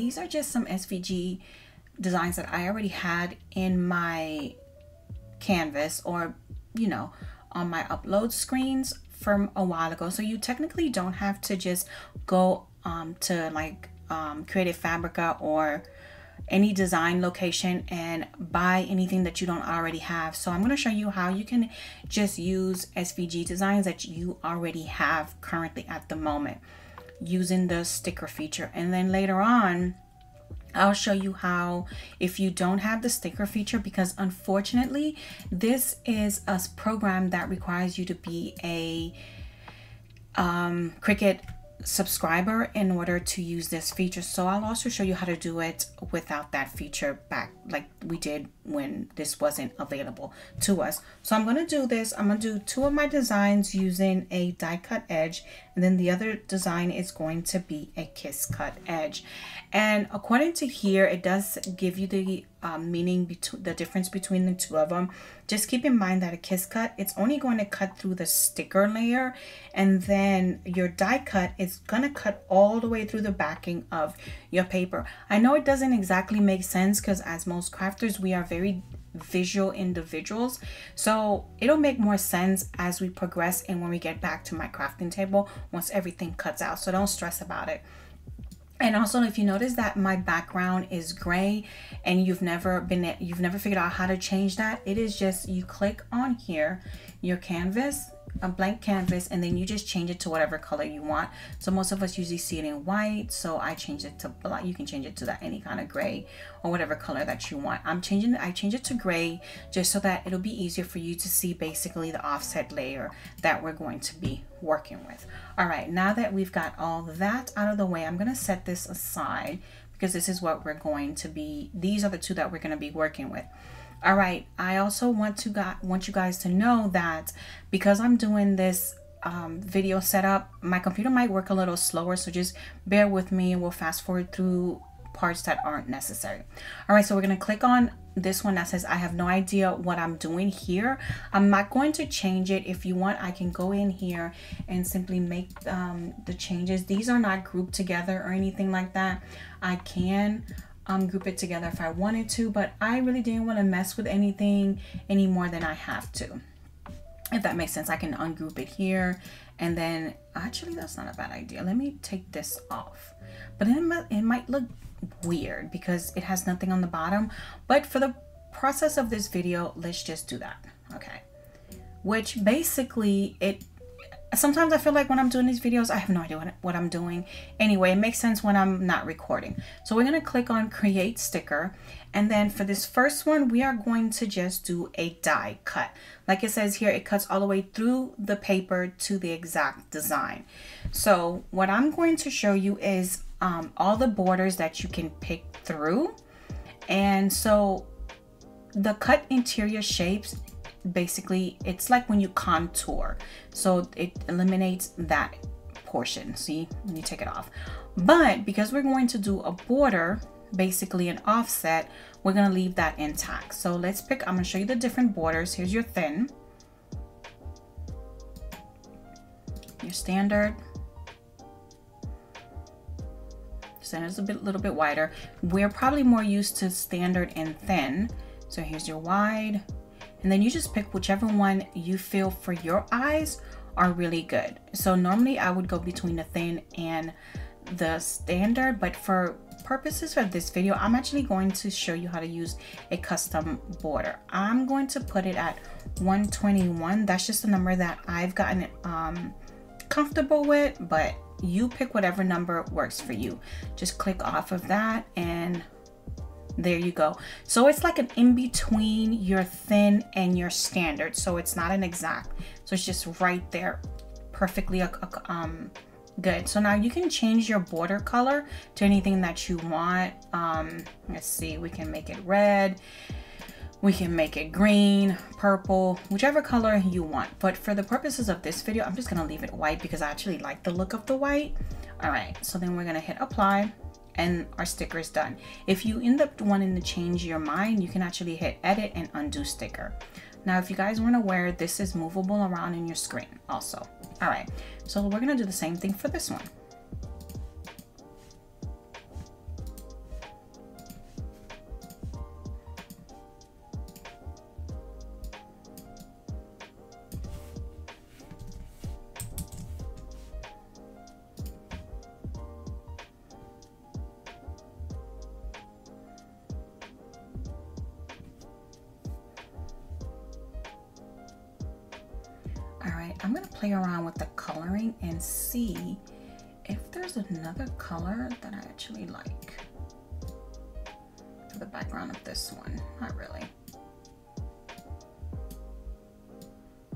these are just some SVG designs that I already had in my canvas, or you know, on my upload screens from a while ago. So you technically don't have to just go to like Creative Fabrica or any design location and buy anything that you don't already have. So I'm going to show you how you can just use SVG designs that you already have currently at the moment using the sticker feature. And then later on, I'll show you how, if you don't have the sticker feature, because unfortunately this is a program that requires you to be a Cricut subscriber in order to use this feature. So I'll also show you how to do it without that feature back, like we did when this wasn't available to us. So I'm going to do this. I'm going to do 2 of my designs using a die cut edge, and then the other design is going to be a kiss cut edge. And according to here, it does give you the meaning between the difference between the 2 of them. Just keep in mind that a kiss cut, it's only going to cut through the sticker layer, and then your die cut is going to cut all the way through the backing of your paper. I know it doesn't exactly make sense because as most crafters, we are very visual individuals, so it'll make more sense as we progress and when we get back to my crafting table once everything cuts out. So don't stress about it. And also, if you notice that my background is gray and you've never figured out how to change that, it is just, you click on here, your canvas, a blank canvas, and then you just change it to whatever color you want. So most of us usually see it in white, so I changed it to black. You can change it to that any kind of gray or whatever color that you want. I change it to gray just so that it'll be easier for you to see basically the offset layer that we're going to be working with. All right, now that we've got all that out of the way, I'm going to set this aside because this is what we're going to be, these are the 2 that we're going to be working with. All right, I also want you guys to know that because I'm doing this video setup, my computer might work a little slower, so just bear with me and we'll fast forward through parts that aren't necessary. All right, so we're going to click on this one that says I have no idea what I'm doing here. I'm not going to change it. If you want, I can go in here and simply make the changes. These are not grouped together or anything like that. I can group it together if I wanted to, but I really didn't want to mess with anything any more than I have to. If that makes sense, I can ungroup it here, and then actually that's not a bad idea. Let me take this off, but it might look weird because it has nothing on the bottom, but for the process of this video, let's just do that. Okay, which basically sometimes I feel like when I'm doing these videos, I have no idea what I'm doing. Anyway, it makes sense when I'm not recording. So we're going to click on create sticker. And then for this first one, we are going to just do a die cut. Like it says here, it cuts all the way through the paper to the exact design. So what I'm going to show you is all the borders that you can pick through. And so the cut interior shapes, basically it's like when you contour, so it eliminates that portion, see, when you take it off. But because we're going to do a border, basically an offset, we're going to leave that intact. So let's pick, I'm going to show you the different borders. Here's your thin, your standard is a little bit wider. We're probably more used to standard and thin. So here's your wide. And then you just pick whichever one you feel for your eyes are really good. So normally I would go between the thin and the standard, but for purposes of this video, I'm actually going to show you how to use a custom border. I'm going to put it at 121. That's just a number that I've gotten comfortable with, but you pick whatever number works for you. Just click off of that and there you go. So it's like an in between your thin and your standard, so it's not an exact, so it's just right there, perfectly good. So now you can change your border color to anything that you want. Let's see, we can make it red, we can make it green, purple, whichever color you want. But for the purposes of this video, I'm just gonna leave it white because I actually like the look of the white. All right, so then we're gonna hit apply and our sticker is done. If you end up wanting to change your mind, you can actually hit edit and undo sticker. Now, if you guys weren't aware, this is movable around in your screen also. All right, so we're gonna do the same thing for this one. right, I'm gonna play around with the coloring and see if there's another color that I actually like for the background of this one. Not really.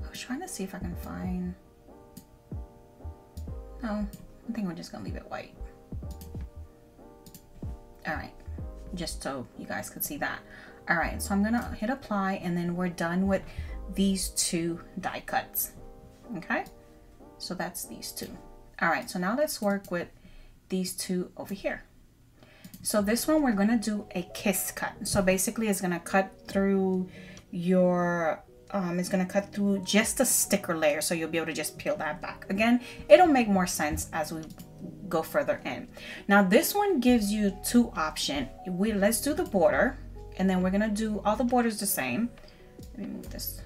I was trying to see if I can find, no, I think we're just gonna leave it white. All right, just so you guys can see that. All right, so I'm gonna hit apply and then we're done with these two die cuts. Okay, so that's these two. All right, so now let's work with these two over here. So this one, we're gonna do a kiss cut. So basically it's gonna cut through your, it's gonna cut through just a sticker layer. So you'll be able to just peel that back. Again, it'll make more sense as we go further in. Now this one gives you two options. Let's do the border, and then we're gonna do all the borders the same. Let me move this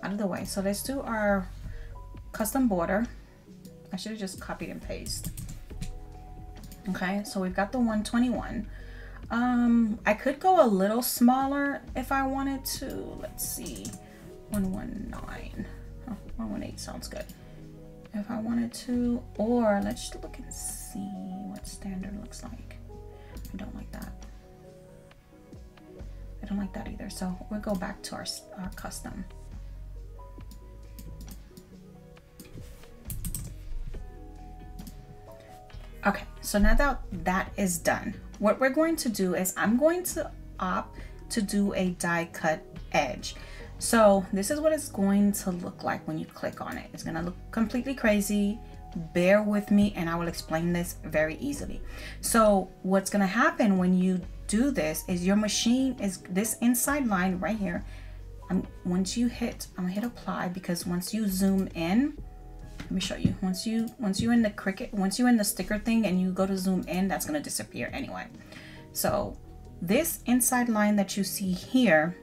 out of the way. So let's do our custom border. I should have just copied and pasted. Okay, so we've got the 121. I could go a little smaller if I wanted to. Let's see, 119. Oh, 118 sounds good. If I wanted to, or let's just look and see what standard looks like. I don't like that. I don't like that either. So we'll go back to our custom. Okay, so now that that is done, what we're going to do is I'm going to opt to do a die cut edge. So this is what it's going to look like when you click on it. It's gonna look completely crazy. Bear with me and I will explain this very easily. So what's gonna happen when you do this is your machine is this inside line right here. I'm gonna hit apply, because once you zoom in, let me show you. Once you're in the Cricut, once you're in the sticker thing and you go to zoom in, that's gonna disappear anyway. So this inside line that you see here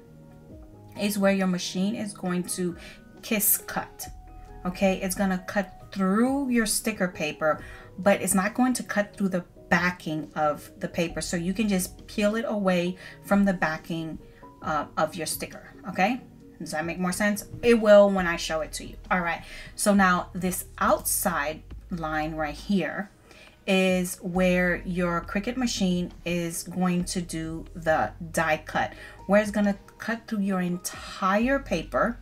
is where your machine is going to kiss cut. Okay, it's gonna cut through your sticker paper, but it's not going to cut through the backing of the paper. So you can just peel it away from the backing of your sticker. Okay, does that make more sense? It will when I show it to you. All right, so now this outside line right here is where your Cricut machine is going to do the die cut, where it's gonna cut through your entire paper,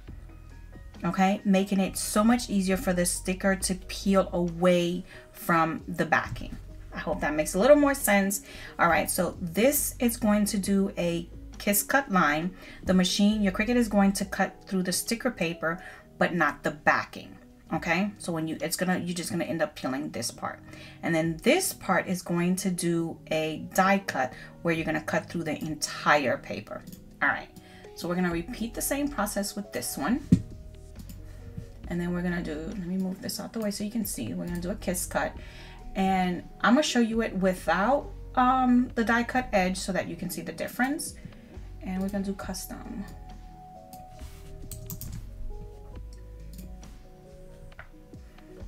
okay, making it so much easier for the sticker to peel away from the backing. I hope that makes a little more sense. All right, so this is going to do a kiss cut line. The machine, your Cricut, is going to cut through the sticker paper, but not the backing. Okay, so when you're just gonna end up peeling this part, and then this part is going to do a die cut where you're gonna cut through the entire paper. All right, so we're gonna repeat the same process with this one, and then we're gonna do, let me move this out the way so you can see, we're gonna do a kiss cut, and I'm gonna show you it without the die cut edge so that you can see the difference. And we're gonna do custom.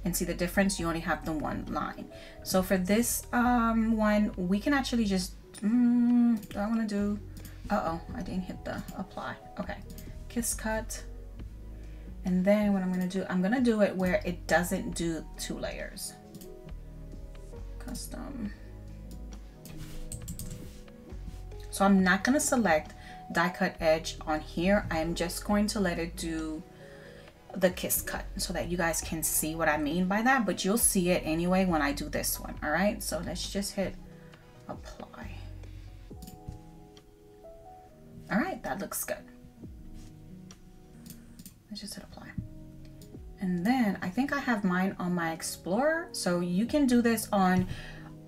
And see the difference, you only have the one line. So for this one, we can actually just, do I wanna do, uh-oh, I didn't hit the apply. Okay, kiss cut. And then what I'm gonna do it where it doesn't do two layers. Custom. So I'm not gonna select die cut edge on here. I'm just going to let it do the kiss cut so that you guys can see what I mean by that, but you'll see it anyway when I do this one. All right, so let's just hit apply. All right, that looks good. Let's just hit apply. And then I think I have mine on my Explorer, so you can do this on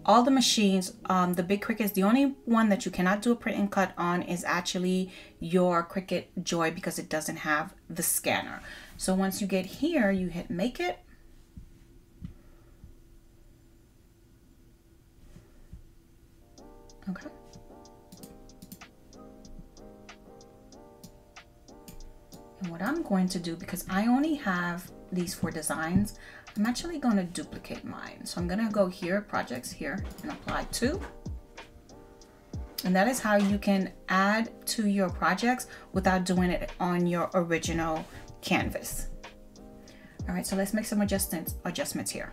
all the machines. The big Cricut, the only one that you cannot do a print and cut on is actually your Cricut Joy, because it doesn't have the scanner. So once you get here, you hit make it. Okay. And what I'm going to do, because I only have these 4 designs, I'm actually going to duplicate mine. So I'm going to go here, projects here, and apply to. And that is how you can add to your projects without doing it on your original canvas. All right, so let's make some adjustments here.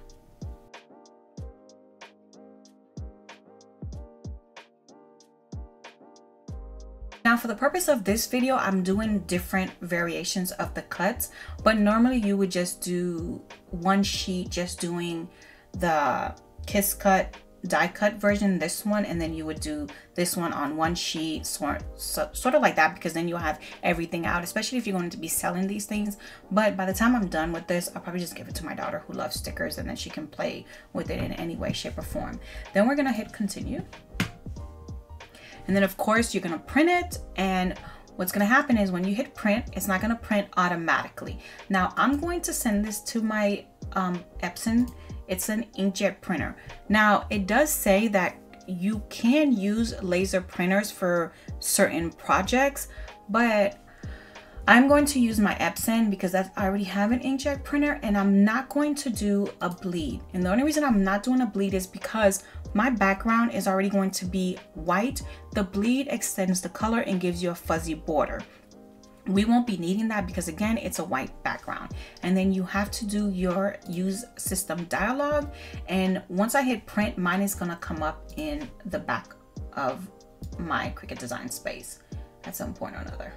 Now for the purpose of this video, I'm doing different variations of the cuts, but normally you would just do one sheet, just doing the Kiss Cut die cut version, this one, and then you would do this one on one sheet, sort of like that, because then you'll have everything out, especially if you're going to be selling these things. But by the time I'm done with this, I'll probably just give it to my daughter who loves stickers, and then she can play with it in any way, shape, or form. Then we're gonna hit continue. And then of course you're gonna print it, and what's gonna happen is when you hit print, it's not gonna print automatically. Now I'm going to send this to my Epson. It's an inkjet printer. Now it does say that you can use laser printers for certain projects, but I'm going to use my Epson because I already have an inkjet printer, and I'm not going to do a bleed. And the only reason I'm not doing a bleed is because my background is already going to be white. The bleed extends the color and gives you a fuzzy border. We won't be needing that because again, it's a white background. And then you have to do your use system dialog. And once I hit print, mine is gonna come up in the back of my Cricut Design space at some point or another.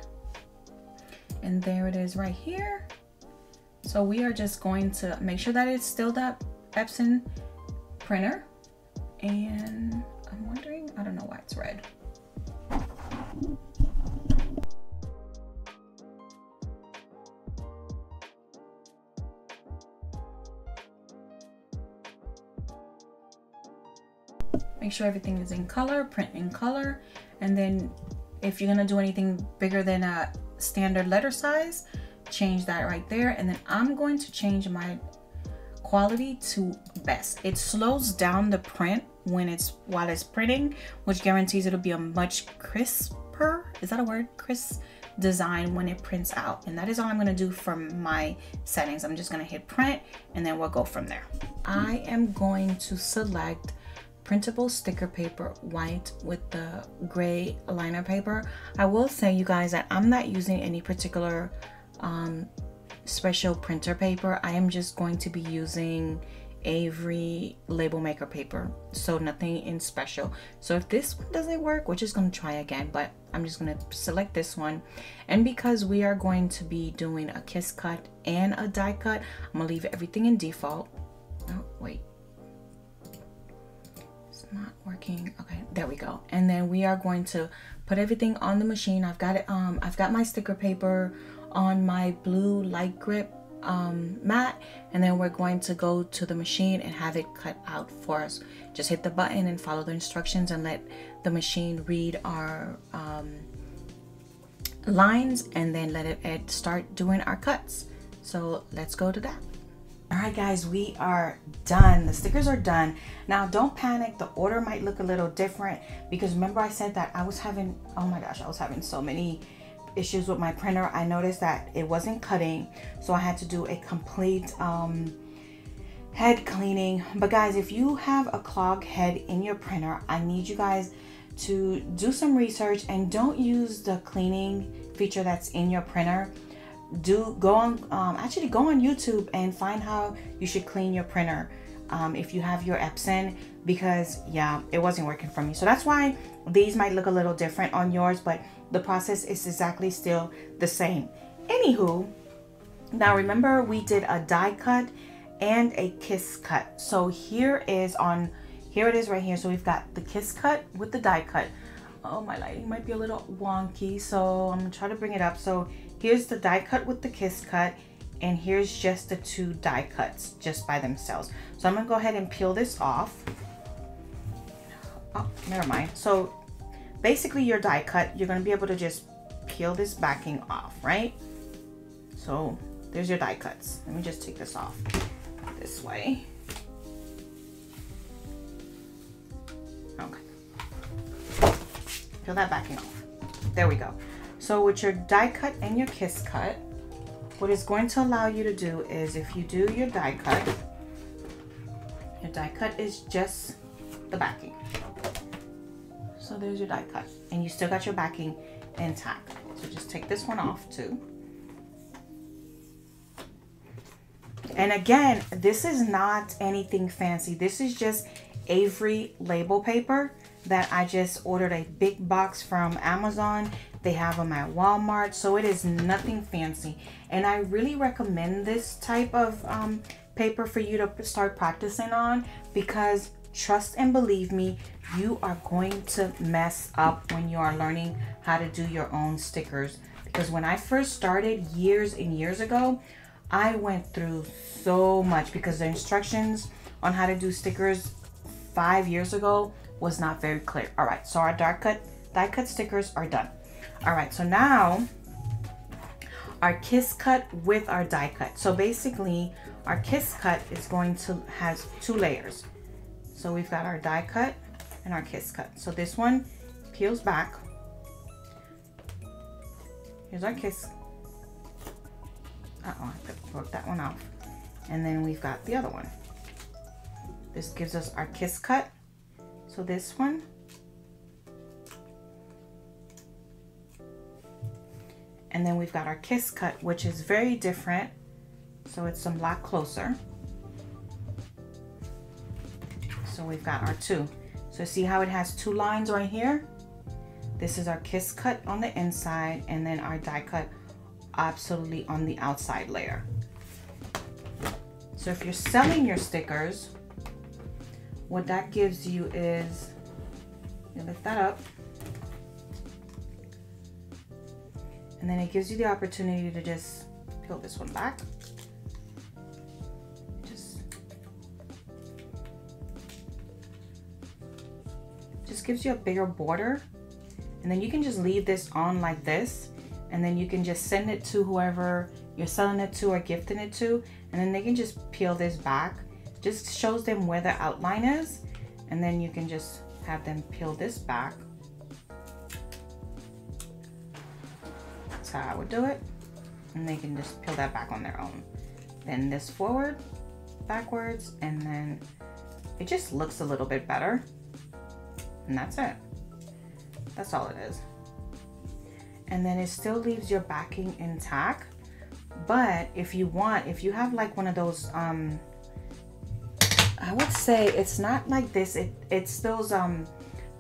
And there it is right here. So we are just going to make sure that it's still that Epson printer. And I'm wondering, I don't know why it's red. Make sure everything is in color, print in color. And then if you're gonna do anything bigger than a standard letter size, change that right there. And then I'm going to change my quality to best. It slows down the print while it's printing, which guarantees it'll be a much crisper, is that a word? Crisp design when it prints out. And that is all I'm gonna do for my settings. I'm just gonna hit print and then we'll go from there. I am going to select printable sticker paper white with the gray liner paper. I will say, you guys, that I'm not using any particular special printer paper. I am just going to be using Avery label maker paper, so nothing in special. So if this one doesn't work, we're just going to try again, but I'm just going to select this one. And because we are going to be doing a Kiss Cut and a die cut, I'm gonna leave everything in default. Oh wait, not working. Okay, there we go. And then we are going to put everything on the machine. I've got it. I've got my sticker paper on my blue light grip mat, and then we're going to go to the machine and have it cut out for us. Just hit the button and follow the instructions and let the machine read our lines, and then let it start doing our cuts. So let's go to that. All right, guys, we are done. The stickers are done. Now, don't panic. The order might look a little different because remember I said that I was having, oh my gosh, I was having so many issues with my printer. I noticed that it wasn't cutting, so I had to do a complete head cleaning. But guys, if you have a clogged head in your printer, I need you guys to do some research and don't use the cleaning feature that's in your printer. Go on YouTube and find how you should clean your printer if you have your Epson, because yeah, it wasn't working for me. So that's why these might look a little different on yours, but the process is exactly still the same. Anywho, now remember we did a die cut and a Kiss Cut. So here it is right here. So we've got the Kiss Cut with the die cut. Oh, my lighting might be a little wonky, so I'm gonna try to bring it up. So here's the die cut with the Kiss Cut, and here's just the two die cuts just by themselves. So I'm gonna go ahead and peel this off. Oh, never mind. So basically your die cut, you're gonna be able to just peel this backing off, right? So there's your die cuts. Let me just take this off this way. Okay. Peel that backing off. There we go. So with your die cut and your Kiss Cut, what it's going to allow you to do is, if you do your die cut is just the backing. So there's your die cut, and you still got your backing intact. So just take this one off too. And again, this is not anything fancy. This is just Avery label paper that I just ordered a big box from Amazon. They have them at Walmart, so it is nothing fancy. And I really recommend this type of paper for you to start practicing on, because trust and believe me, you are going to mess up when you are learning how to do your own stickers. Because when I first started years and years ago, I went through so much because the instructions on how to do stickers 5 years ago was not very clear. All right, so our die cut stickers are done. All right, so now our kiss cut with our die cut. So basically our kiss cut is going to has 2 layers. So we've got our die cut and our kiss cut. So this one peels back. Here's our kiss. Uh-oh, I have to work that one off. And then we've got the other one. This gives us our kiss cut. So this one. And then we've got our kiss cut, which is very different. So it's a lot closer. So we've got our 2. So see how it has 2 lines right here? This is our kiss cut on the inside, and then our die cut absolutely on the outside layer. So if you're selling your stickers, what that gives you is, you lift that up, and then it gives you the opportunity to just peel this one back. Just gives you a bigger border, and then you can just leave this on like this, and then you can just send it to whoever you're selling it to or gifting it to, and then they can just peel this back. Just shows them where the outline is, and then you can just have them peel this back. That's how I would do it, and they can just peel that back on their own. Then this forward, backwards, and then it just looks a little bit better. And that's it. That's all it is. And then it still leaves your backing intact. But if you want, if you have like one of those, I would say it's not like this. It's those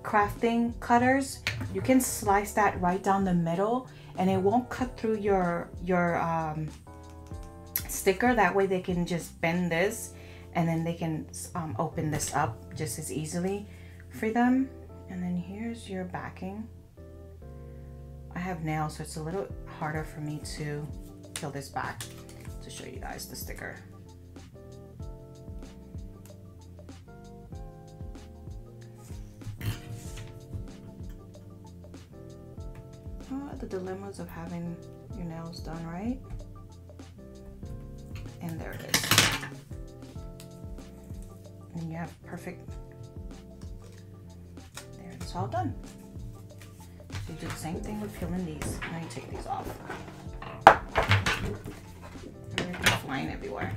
crafting cutters. You can slice that right down the middle, and it won't cut through your sticker. That way they can just bend this, and then they can open this up just as easily for them. And then here's your backing. I have nails, so it's a little harder for me to peel this back to show you guys the sticker. Oh, the dilemmas of having your nails done, right? And there it is. And you have perfect. It's all done. So you do the same thing with peeling these. Now you take these off. Everything's flying everywhere.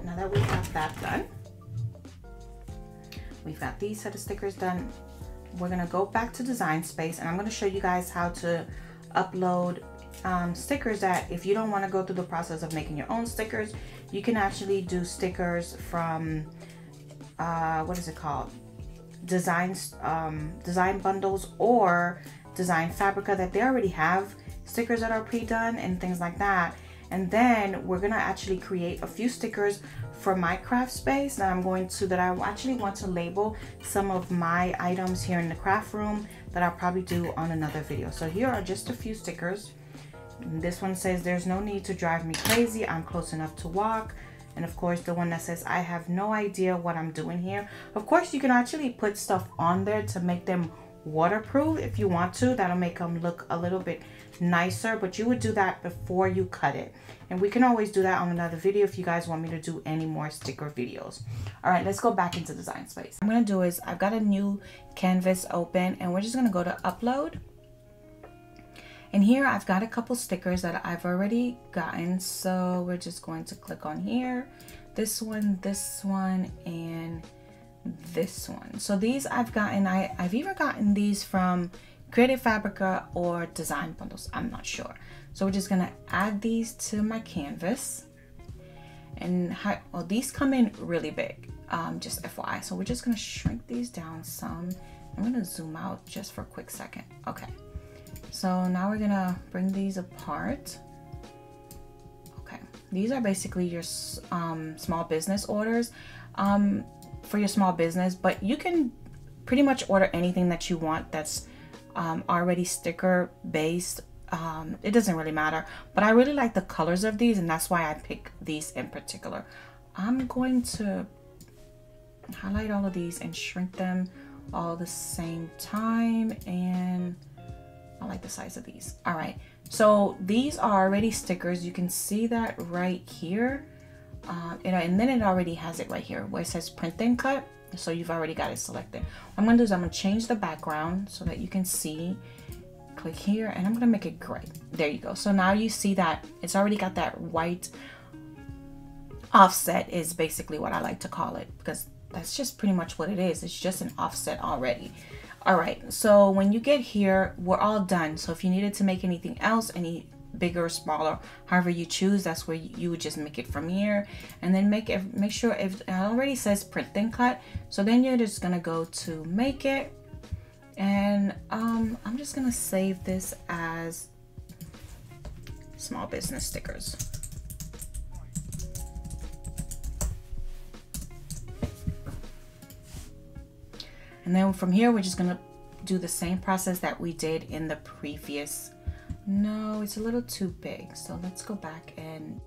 Now that we've got that done, we've got these set of stickers done, we're gonna go back to Design Space, and I'm gonna show you guys how to upload stickers that, if you don't want to go through the process of making your own stickers, you can actually do stickers from what is it called, design bundles or Design Fabrica, that they already have stickers that are pre-done and things like that. And then we're gonna actually create a few stickers for my craft space that I actually want to label some of my items here in the craft room that I'll probably do on another video. So here are just a few stickers. This one says, "There's no need to drive me crazy, I'm close enough to walk." And of course the one that says, "I have no idea what I'm doing here." Of course you can actually put stuff on there to make them waterproof if you want to. That'll make them look a little bit nicer, but you would do that before you cut it. And we can always do that on another video if you guys want me to do any more sticker videos. All right, let's go back into Design Space. What I'm gonna do is, I've got a new canvas open, and we're just gonna go to Upload. And here I've got a couple stickers that I've already gotten. So we're just going to click on here, this one, and this one. So these I've gotten, I've either gotten these from Creative Fabrica or Design Bundles, I'm not sure. So we're just gonna add these to my canvas. And well, these come in really big, just FYI. So we're just gonna shrink these down some. I'm gonna zoom out just for a quick second. Okay, so now we're gonna bring these apart. Okay, these are basically your small business orders for your small business, but you can pretty much order anything that you want that's already sticker based. It doesn't really matter, but I really like the colors of these, and that's why I pick these in particular. I'm going to highlight all of these and shrink them all at the same time, and I like the size of these. All right, so these are already stickers. You can see that right here, and then it already has it right here where it says print and cut. So you've already got it selected. What I'm gonna do is I'm gonna change the background so that you can see. Click here, and I'm gonna make it gray. There you go. So now you see that it's already got that white offset, is basically what I like to call it, because that's just pretty much what it is. It's just an offset already. All right, so when you get here, we're all done. So if you needed to make anything else, any bigger or smaller, however you choose, that's where you would just make it from here, and then make sure if it already says print and cut. So then you're just gonna go to make it, and I'm just gonna save this as small business stickers. And then from here, we're just gonna do the same process that we did in the previous. No, it's a little too big. So let's go back and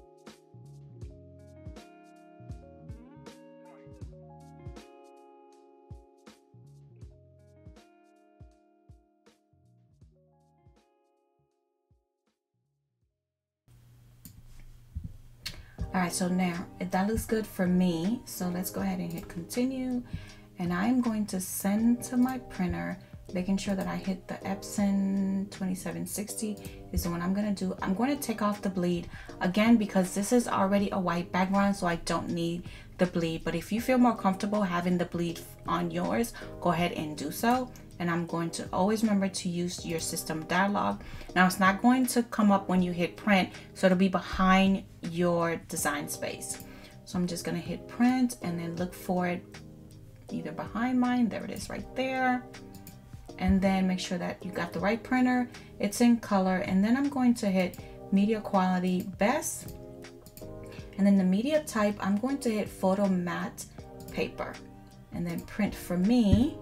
all right, so now that looks good for me. So let's go ahead and hit continue. And I'm going to send to my printer, making sure that I hit the Epson 2760 is the one I'm gonna do. I'm going to take off the bleed again because this is already a white background, so I don't need the bleed. But if you feel more comfortable having the bleed on yours, go ahead and do so. And I'm going to always remember to use your system dialog. Now it's not going to come up when you hit print, so it'll be behind your design space. So I'm just gonna hit print and then look for it either behind mine. There it is right there. And then make sure that you got the right printer, it's in color, and then I'm going to hit media quality best, and then the media type I'm going to hit photo matte paper, and then print for me.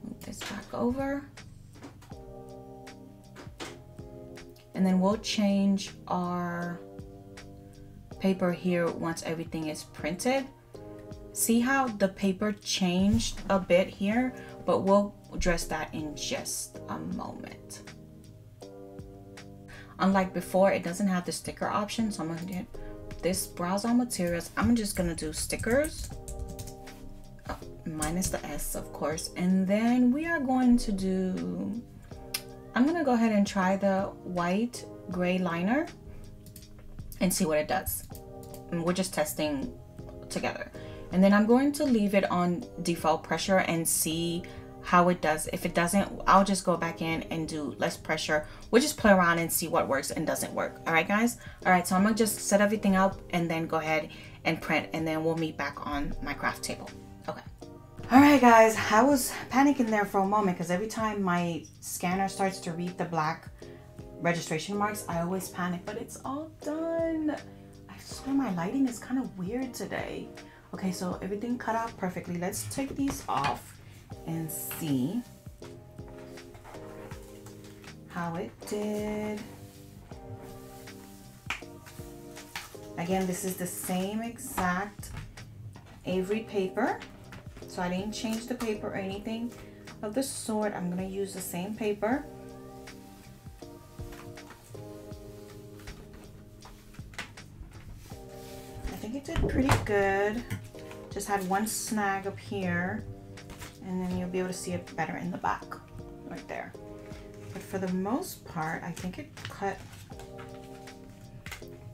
Move this back over, and then we'll change our paper here once everything is printed. See how the paper changed a bit here, but we'll address that in just a moment. Unlike before, it doesn't have the sticker option, so I'm gonna hit this browse all materials. I'm just gonna do stickers, minus the S of course, and then we are going to do, I'm gonna go ahead and try the white gray liner and see what it does. And we're just testing together. And then I'm going to leave it on default pressure and see how it does. If it doesn't, I'll just go back in and do less pressure. We'll just play around and see what works and doesn't work. All right, guys? All right, so I'm gonna just set everything up and then go ahead and print, and then we'll meet back on my craft table. Okay. All right, guys, I was panicking there for a moment because every time my scanner starts to read the black registration marks, I always panic, but it's all done. I swear my lighting is kind of weird today. Okay, so everything cut out perfectly. Let's take these off and see how it did. Again, this is the same exact Avery paper, so I didn't change the paper or anything of the sort. I'm gonna use the same paper. I think it did pretty good. Just had one snag up here, and then you'll be able to see it better in the back, right there. But for the most part, I think it cut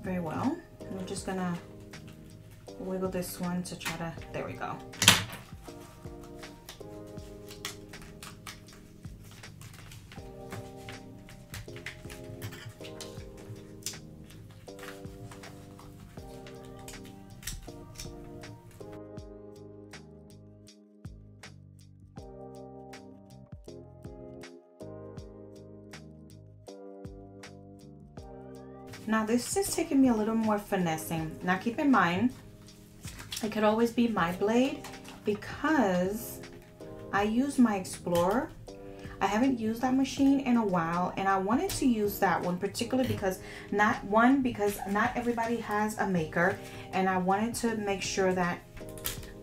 very well. I'm just gonna wiggle this one to try to, there we go. Now this is taking me a little more finessing. Now keep in mind, it could always be my blade because I use my Explorer. I haven't used that machine in a while, and I wanted to use that one particularly because not everybody has a maker, and I wanted to make sure that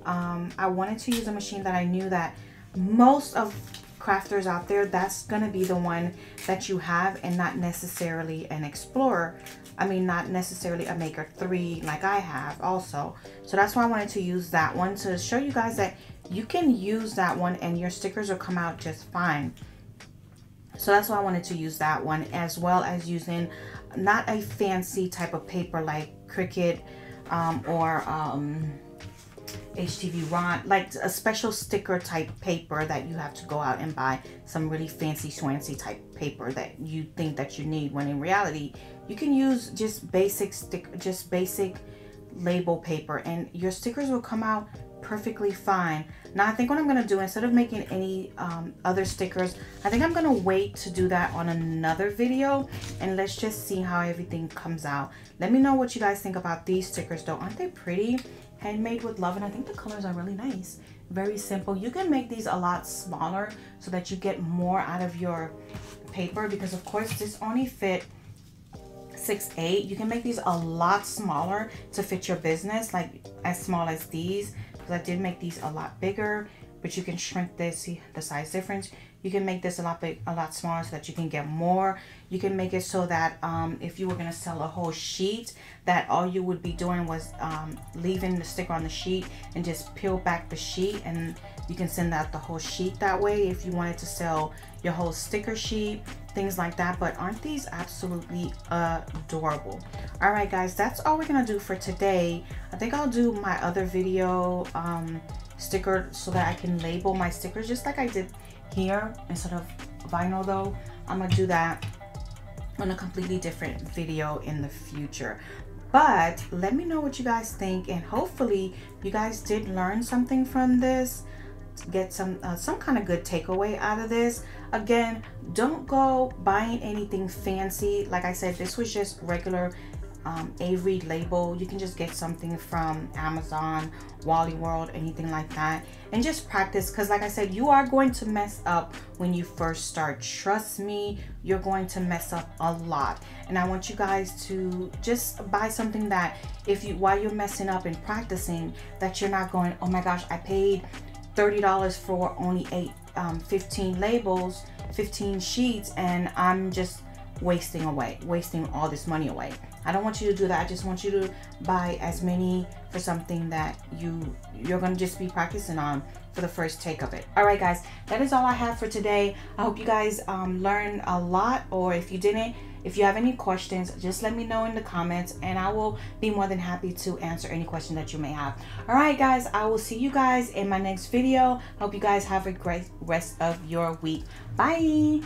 I wanted to use a machine that I knew that most of crafters out there, that's gonna be the one that you have, and not necessarily an Explorer. I mean, not necessarily a Maker 3 like I have also. So that's why I wanted to use that one to show you guys that you can use that one and your stickers will come out just fine. So that's why I wanted to use that one, as well as using not a fancy type of paper like Cricut or HTV Ron, like a special sticker type paper that you have to go out and buy some really fancy schwancy type paper that you think that you need, when in reality you can use just basic label paper and your stickers will come out perfectly fine. Now I think what I'm gonna do, instead of making any other stickers, I think I'm gonna wait to do that on another video, and let's just see how everything comes out. Let me know what you guys think about these stickers though. Aren't they pretty? Handmade with love, and I think the colors are really nice. Very simple. You can make these a lot smaller so that you get more out of your paper, because of course this only fit 6'8". You can make these a lot smaller to fit your business, like as small as these, because I did make these a lot bigger, but you can shrink this. See the size difference? You can make this a lot smaller so that you can get more. You can make it so that if you were gonna sell a whole sheet, that all you would be doing was leaving the sticker on the sheet and just peel back the sheet, and you can send out the whole sheet that way if you wanted to sell your whole sticker sheet, things like that. But aren't these absolutely adorable? All right guys, that's all we're gonna do for today. I think I'll do my other video sticker so that I can label my stickers just like I did here instead of vinyl though. I'm gonna do that on a completely different video in the future. But let me know what you guys think, and hopefully you guys did learn something from this, get some kind of good takeaway out of this. Again, don't go buying anything fancy. Like I said, this was just regular Avery label. You can just get something from Amazon, Wally World, anything like that, and just practice, because like I said, you are going to mess up when you first start. Trust me, you're going to mess up a lot, and I want you guys to just buy something that while you're messing up and practicing, that you're not going, oh my gosh, I paid $30 for only 15 labels, 15 sheets, and I'm just wasting all this money away. I don't want you to do that. I just want you to buy as many for something that you're going to just be practicing on for the first take of it. All right guys, that is all I have for today. I hope you guys learned a lot, or if you didn't, if you have any questions, just let me know in the comments and I will be more than happy to answer any question that you may have. All right guys, I will see you guys in my next video. Hope you guys have a great rest of your week. Bye.